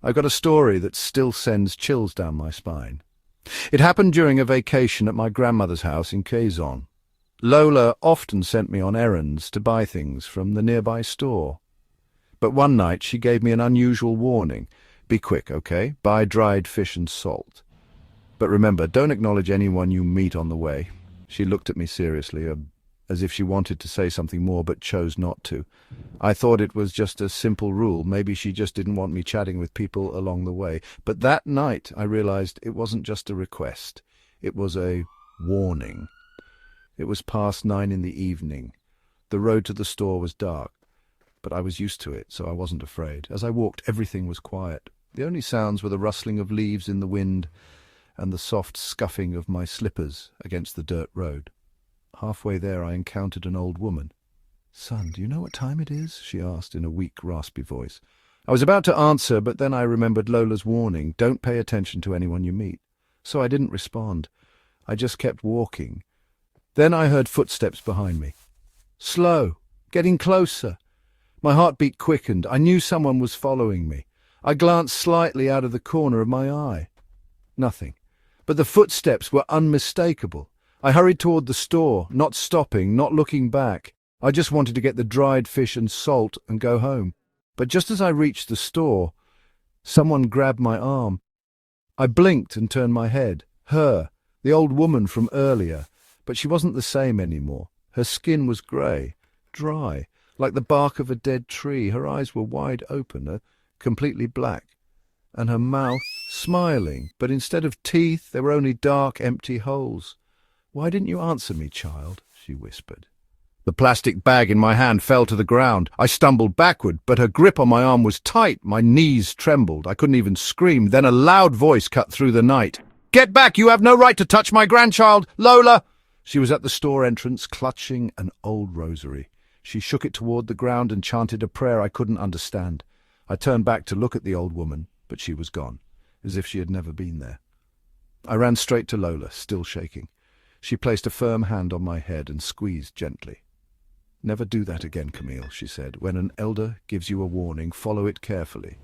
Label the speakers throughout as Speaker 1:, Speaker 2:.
Speaker 1: I've got a story that still sends chills down my spine. It happened during a vacation at my grandmother's house in Quezon. Lola often sent me on errands to buy things from the nearby store. But one night she gave me an unusual warning. Be quick, okay? Buy dried fish and salt. But remember, don't acknowledge anyone you meet on the way. She looked at me seriously, as if she wanted to say something more but chose not to. I thought it was just a simple rule. Maybe she just didn't want me chatting with people along the way. But that night I realized it wasn't just a request. It was a warning. It was past 9 in the evening. The road to the store was dark, but I was used to it, so I wasn't afraid. As I walked, everything was quiet. The only sounds were the rustling of leaves in the wind and the soft scuffing of my slippers against the dirt road. Halfway there I encountered an old woman. "Son, do you know what time it is?" she asked in a weak, raspy voice. I was about to answer, but then I remembered Lola's warning, don't pay attention to anyone you meet. So I didn't respond. I just kept walking. Then I heard footsteps behind me. Slow, getting closer. My heartbeat quickened. I knew someone was following me. I glanced slightly out of the corner of my eye. Nothing. But the footsteps were unmistakable. I hurried toward the store, not stopping, not looking back. I just wanted to get the dried fish and salt and go home. But just as I reached the store, someone grabbed my arm. I blinked and turned my head. Her, the old woman from earlier. But she wasn't the same anymore. Her skin was grey, dry, like the bark of a dead tree. Her eyes were wide open, completely black, and her mouth smiling, but instead of teeth there were only dark, empty holes. "Why didn't you answer me, child?" she whispered. The plastic bag in my hand fell to the ground. I stumbled backward, but her grip on my arm was tight. My knees trembled. I couldn't even scream. Then a loud voice cut through the night. "Get back! You have no right to touch my grandchild! Lola!" She was at the store entrance, clutching an old rosary. She shook it toward the ground and chanted a prayer I couldn't understand. I turned back to look at the old woman, but she was gone, as if she had never been there. I ran straight to Lola, still shaking. She placed a firm hand on my head and squeezed gently. "Never do that again, Camille," she said. "When an elder gives you a warning, follow it carefully."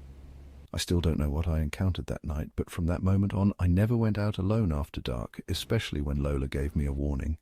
Speaker 1: I still don't know what I encountered that night, but from that moment on, I never went out alone after dark, especially when Lola gave me a warning.